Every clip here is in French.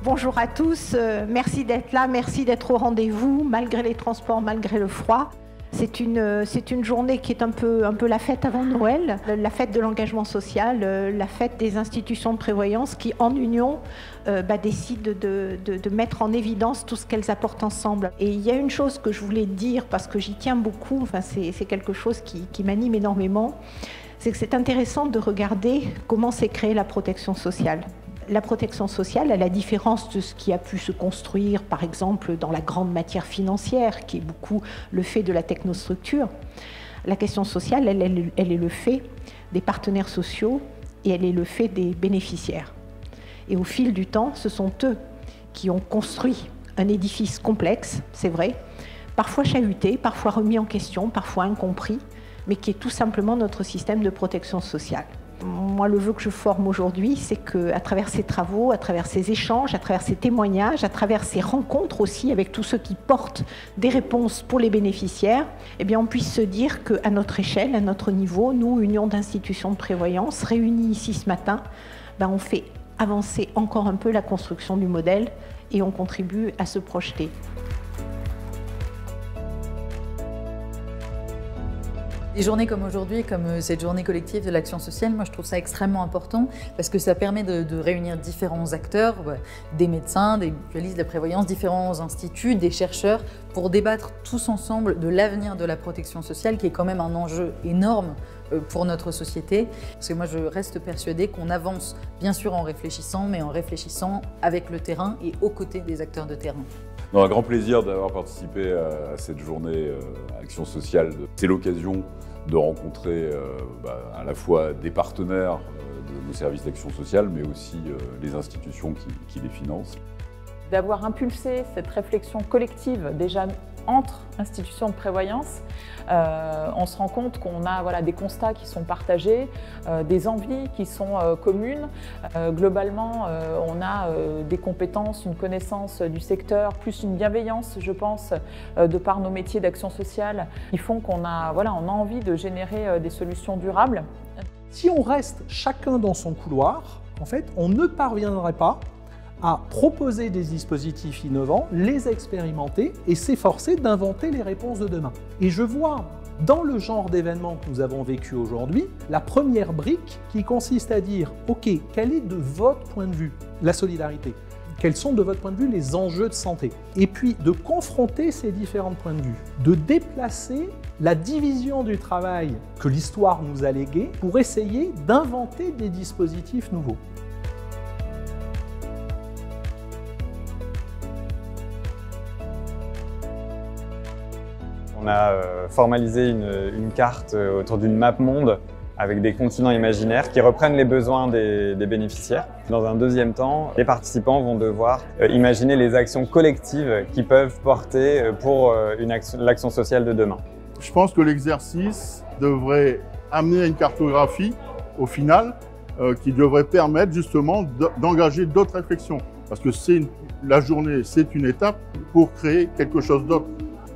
Bonjour à tous, merci d'être là, merci d'être au rendez-vous, malgré les transports, malgré le froid. C'est une journée qui est un peu la fête avant Noël, la fête de l'engagement social, la fête des institutions de prévoyance qui, en union, décident de mettre en évidence tout ce qu'elles apportent ensemble. Et il y a une chose que je voulais dire, parce que j'y tiens beaucoup, enfin, c'est quelque chose qui m'anime énormément, c'est que c'est intéressant de regarder comment s'est créée la protection sociale. La protection sociale, à la différence de ce qui a pu se construire, par exemple, dans la grande matière financière, qui est beaucoup le fait de la technostructure, la question sociale, elle est le fait des partenaires sociaux et elle est le fait des bénéficiaires. Et au fil du temps, ce sont eux qui ont construit un édifice complexe, c'est vrai, parfois chahuté, parfois remis en question, parfois incompris, mais qui est tout simplement notre système de protection sociale. Moi, le vœu que je forme aujourd'hui, c'est qu'à travers ces travaux, à travers ces échanges, à travers ces témoignages, à travers ces rencontres aussi avec tous ceux qui portent des réponses pour les bénéficiaires, eh bien, on puisse se dire qu'à notre échelle, à notre niveau, nous, Union d'institutions de prévoyance, réunis ici ce matin, on fait avancer encore un peu la construction du modèle et on contribue à se projeter. Des journées comme aujourd'hui, comme cette journée collective de l'action sociale, moi je trouve ça extrêmement important parce que ça permet de réunir différents acteurs, des médecins, des mutualistes de la prévoyance, différents instituts, des chercheurs, pour débattre tous ensemble de l'avenir de la protection sociale qui est quand même un enjeu énorme pour notre société. Parce que moi je reste persuadée qu'on avance bien sûr en réfléchissant, mais en réfléchissant avec le terrain et aux côtés des acteurs de terrain. Non, un grand plaisir d'avoir participé à cette journée Action sociale. C'est l'occasion de rencontrer à la fois des partenaires de nos services d'action sociale, mais aussi les institutions qui les financent. D'avoir impulsé cette réflexion collective déjà entre institutions de prévoyance, on se rend compte qu'on a des constats qui sont partagés, des envies qui sont communes. Globalement, on a des compétences, une connaissance du secteur, plus une bienveillance, je pense, de par nos métiers d'action sociale, qui font qu'on a, on a envie de générer des solutions durables. Si on reste chacun dans son couloir, en fait, on ne parviendrait pas à proposer des dispositifs innovants, les expérimenter et s'efforcer d'inventer les réponses de demain. Et je vois dans le genre d'événement que nous avons vécu aujourd'hui, la première brique qui consiste à dire « Ok, quel est de votre point de vue la solidarité ? Quels sont de votre point de vue les enjeux de santé ?» Et puis de confronter ces différents points de vue, de déplacer la division du travail que l'histoire nous a légué pour essayer d'inventer des dispositifs nouveaux. On a formalisé une carte autour d'une map monde avec des continents imaginaires qui reprennent les besoins des bénéficiaires. Dans un deuxième temps, les participants vont devoir imaginer les actions collectives qui peuvent porter pour l'action sociale de demain. Je pense que l'exercice devrait amener à une cartographie au final qui devrait permettre justement d'engager d'autres réflexions. Parce que la journée, c'est une étape pour créer quelque chose d'autre.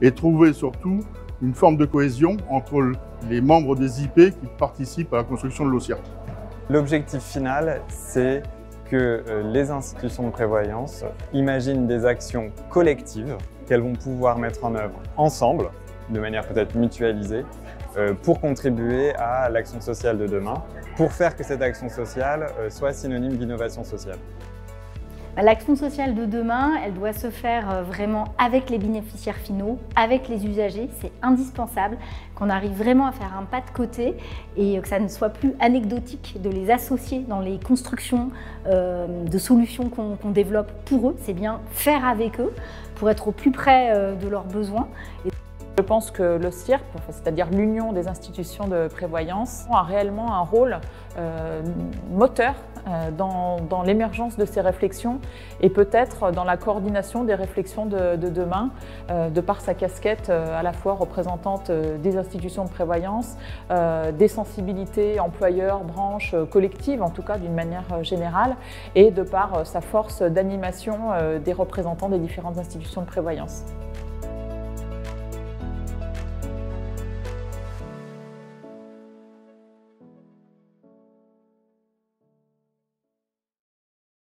Et trouver surtout une forme de cohésion entre les membres des IP qui participent à la construction de l'OSIRT. L'objectif final, c'est que les institutions de prévoyance imaginent des actions collectives qu'elles vont pouvoir mettre en œuvre ensemble, de manière peut-être mutualisée, pour contribuer à l'action sociale de demain, pour faire que cette action sociale soit synonyme d'innovation sociale. L'action sociale de demain, elle doit se faire vraiment avec les bénéficiaires finaux, avec les usagers. C'est indispensable qu'on arrive vraiment à faire un pas de côté et que ça ne soit plus anecdotique de les associer dans les constructions de solutions qu'on développe pour eux. C'est bien faire avec eux pour être au plus près de leurs besoins. Je pense que le CIRP, c'est-à-dire l'Union des institutions de prévoyance, a réellement un rôle moteur dans l'émergence de ces réflexions et peut-être dans la coordination des réflexions de demain, de par sa casquette à la fois représentante des institutions de prévoyance, des sensibilités employeurs, branches, collectives en tout cas d'une manière générale, et de par sa force d'animation des représentants des différentes institutions de prévoyance.